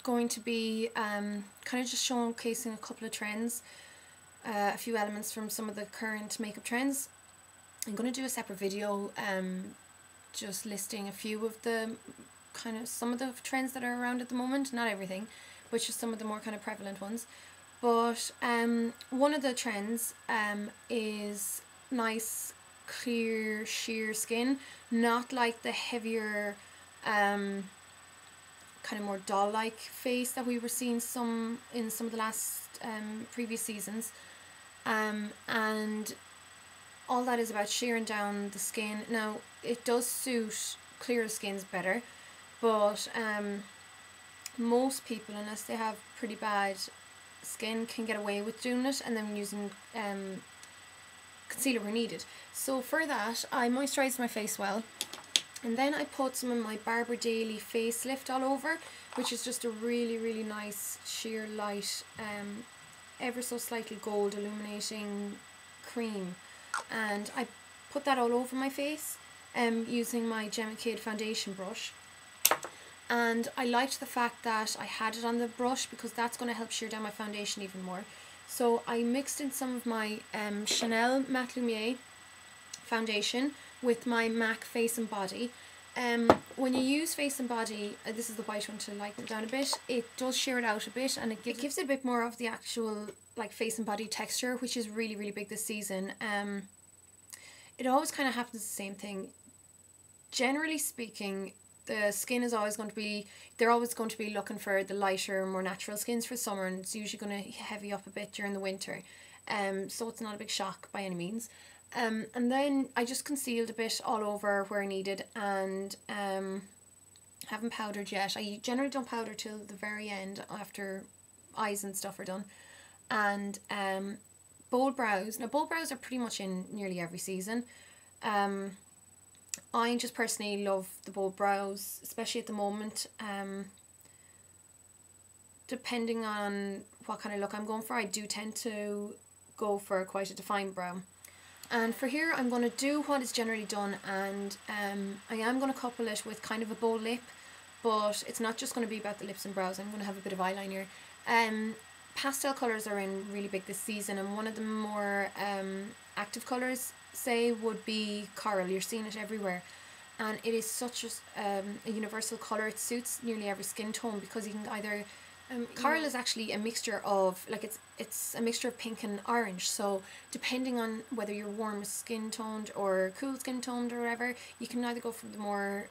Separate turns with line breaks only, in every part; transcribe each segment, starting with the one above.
going to be kind of just showcasing a couple of trends, a few elements from some of the current makeup trends. I'm going to do a separate video just listing a few of the some of the trends that are around at the moment, not everything, but just some of the more kind of prevalent ones. But one of the trends is nice clear sheer skin, not like the heavier kind of more doll-like face that we were seeing in some of the last previous seasons, and all that is about shearing down the skin. Now it does suit clearer skins better, but most people, unless they have pretty bad skin, can get away with doing it and then using concealer where needed. So for that, I moisturised my face well, and then I put some of my Barbara Daily facelift all over, which is just a really nice sheer light, ever so slightly gold illuminating cream, and I put that all over my face using my Gemma Kid foundation brush. And I liked the fact that I had it on the brush because that's going to help sheer down my foundation even more. So I mixed in some of my Chanel Matte Lumiere foundation with my MAC Face and Body. When you use Face and Body, this is the white one to lighten it down a bit, it does sheer it out a bit, and it gives it a bit more of the actual like face and body texture, which is really big this season. It always kind of happens the same thing. Generally speaking, the skin is always going to be, they're always going to be looking for the lighter, more natural skins for summer, and it's usually going to heavy up a bit during the winter. So it's not a big shock by any means. And then I just concealed a bit all over where I needed, and haven't powdered yet. I generally don't powder till the very end after eyes and stuff are done. And bold brows. Now bold brows are pretty much in nearly every season. I just personally love the bold brows, especially at the moment. Depending on what kind of look I'm going for, I do tend to go for quite a defined brow. And for here, I'm going to do what is generally done, and I am going to couple it with kind of a bold lip, but it's not just going to be about the lips and brows. I'm going to have a bit of eyeliner. Pastel colours are in really big this season, and one of the more active colours, say, would be coral. You're seeing it everywhere, and it is such a universal colour. It suits nearly every skin tone because you can either coral is actually a mixture of, like, it's a mixture of pink and orange, so depending on whether you're warm skin toned or cool skin toned or whatever, you can either go for the more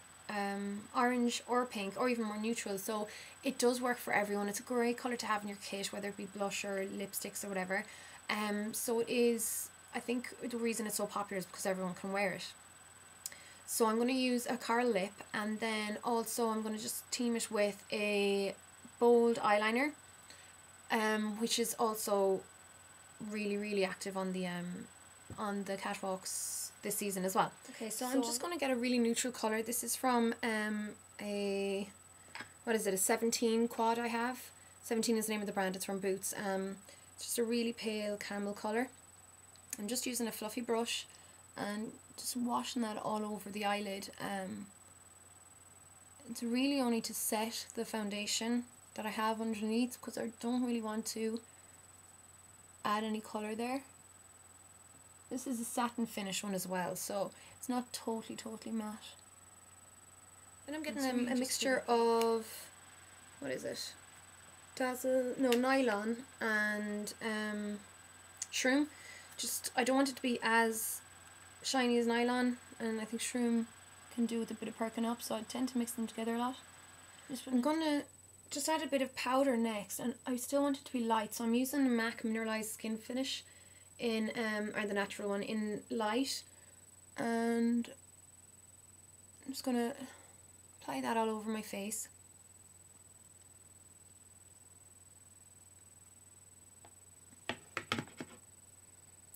orange or pink or even more neutral. So it does work for everyone. It's a great colour to have in your kit, whether it be blush or lipsticks or whatever. So it is, I think the reason it's so popular is because everyone can wear it. So I'm going to use a coral lip, and then also I'm going to just team it with a bold eyeliner, which is also really active on the catwalks this season as well. Okay, so I'm just going to get a really neutral colour. This is from a 17 quad I have. 17 is the name of the brand, it's from Boots. It's just a really pale camel colour. I'm just using a fluffy brush and just washing that all over the eyelid. It's really only to set the foundation that I have underneath, because I don't really want to add any colour there. This is a satin finish one as well, so it's not totally matte. Then I'm getting a mixture of, what is it? Nylon and shroom. Just, I don't want it to be as shiny as nylon, and I think shroom can do with a bit of perking up, so I tend to mix them together a lot. I'm going to just add a bit of powder next, and I still want it to be light, so I'm using the MAC Mineralized Skinfinish in, or the natural one, in light, and I'm just going to apply that all over my face.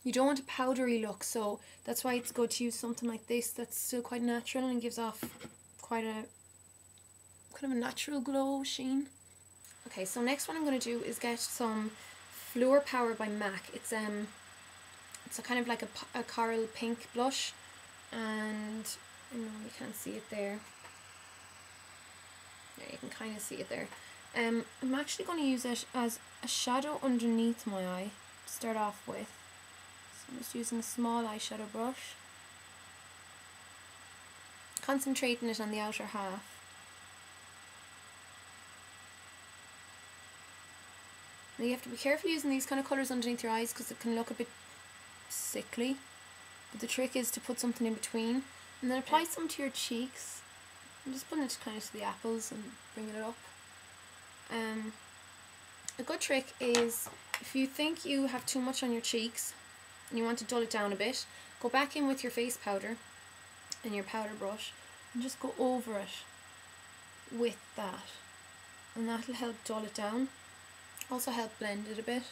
You don't want a powdery look, so that's why it's good to use something like this that's still quite natural and gives off quite a kind of a natural glow sheen. Okay, so next what I'm going to do is get some Fleur Power by MAC. It's a kind of like a coral pink blush, and I know you can't see it there. Yeah, you can kind of see it there. I'm actually going to use it as a shadow underneath my eye to start off with. So I'm just using a small eyeshadow brush, concentrating it on the outer half. Now you have to be careful using these kind of colours underneath your eyes because it can look a bit sickly. But the trick is to put something in between and then apply some to your cheeks. I'm just putting it kind of to the apples and bringing it up. A good trick is if you think you have too much on your cheeks and you want to dull it down a bit, go back in with your face powder and your powder brush and just go over it with that, and that'll help dull it down, also help blend it a bit.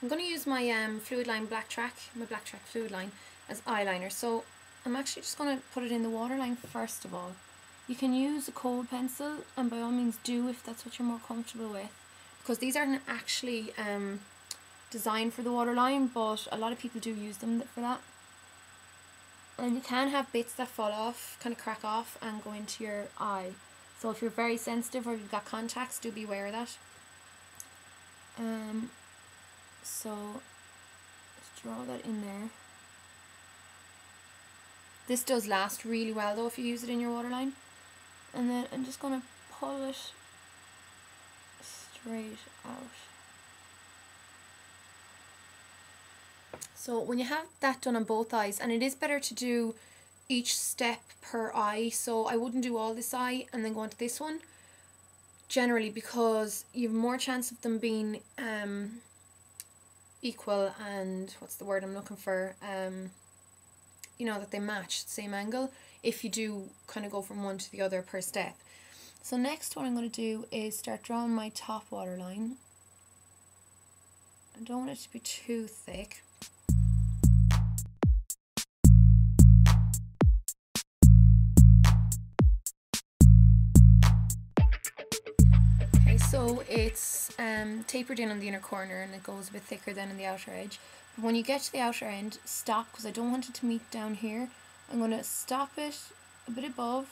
I'm going to use my Fluid Line Black Track Fluid Line as eyeliner, so I'm actually just going to put it in the waterline first of all. You can use a cold pencil, and by all means do if that's what you're more comfortable with, because these aren't actually designed for the waterline, but a lot of people do use them for that. And you can have bits that fall off, kind of crack off and go into your eye. So if you're very sensitive or you've got contacts, do be aware of that. So let's draw that in there. This does last really well though if you use it in your waterline. And then I'm just going to pull it straight out. So when you have that done on both eyes, and it is better to do each step per eye, so I wouldn't do all this eye and then go on to this one, generally, because you have more chance of them being equal and, what's the word I'm looking for, you know, that they match the same angle if you do kind of go from one to the other per step. So next what I'm going to do is start drawing my top waterline. I don't want it to be too thick. Okay, so it's tapered in on the inner corner and it goes a bit thicker than on the outer edge. But when you get to the outer end, stop, because I don't want it to meet down here. I'm going to stop it a bit above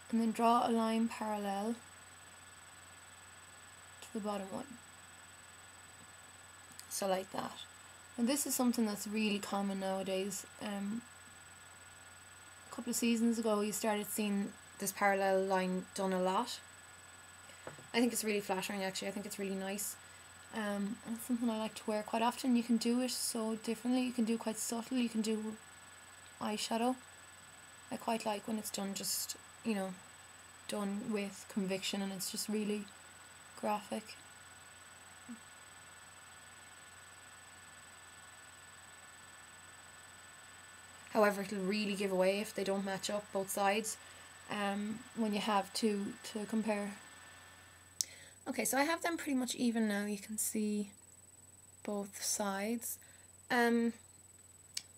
and then draw a line parallel to the bottom one. So like that. And this is something that's really common nowadays. A couple of seasons ago you started seeing this parallel line done a lot. I think it's really flattering actually, I think it's really nice. And it's something I like to wear quite often. You can do it so differently, you can do it quite subtle, you can do eyeshadow. I quite like when it's done just, you know, done with conviction and it's just really graphic. However, it'll really give away if they don't match up both sides when you have to compare. Okay, so I have them pretty much even now. You can see both sides.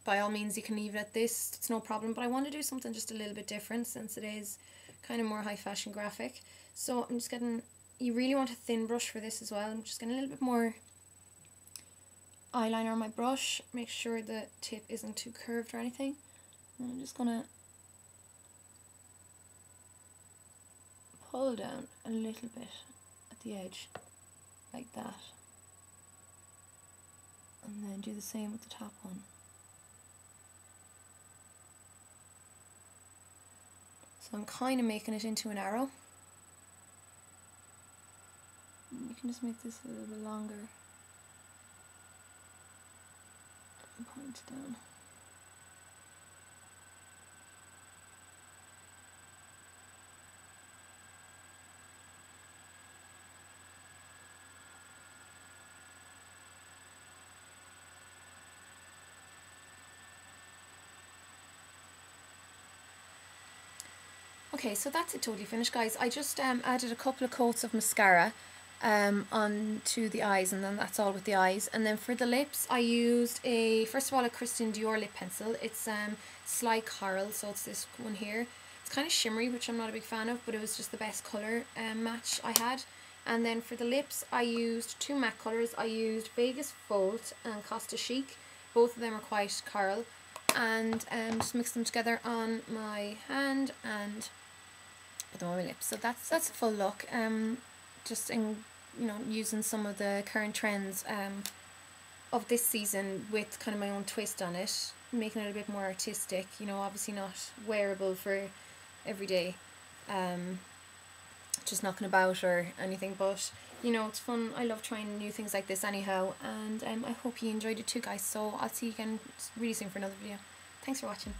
By all means you can leave it at this, it's no problem, but I want to do something just a little bit different since it is kind of more high fashion graphic. So I'm just getting, you really want a thin brush for this as well. I'm just getting a little bit more eyeliner on my brush, make sure the tip isn't too curved or anything. And I'm just going to pull down a little bit at the edge, like that. And then do the same with the top one. So I'm kind of making it into an arrow. You can just make this a little bit longer. And point down. Okay, so that's it totally finished, guys. I just added a couple of coats of mascara onto the eyes, and then that's all with the eyes. And then for the lips, I used first of all a Christian Dior lip pencil. It's Sly Coral, so it's this one here. It's kind of shimmery, which I'm not a big fan of, but it was just the best colour match I had. And then for the lips, I used two matte colours. I used Vegas Volt and Costa Chic. Both of them are quite coral. And just mix them together on my hand and put them on my lips. So that's a full look. Just in, you know, using some of the current trends of this season with kind of my own twist on it, making it a bit more artistic, you know, obviously not wearable for every day, just knocking about or anything, but you know, it's fun. I love trying new things like this anyhow, and I hope you enjoyed it too, guys. So I'll see you again really soon for another video. Thanks for watching.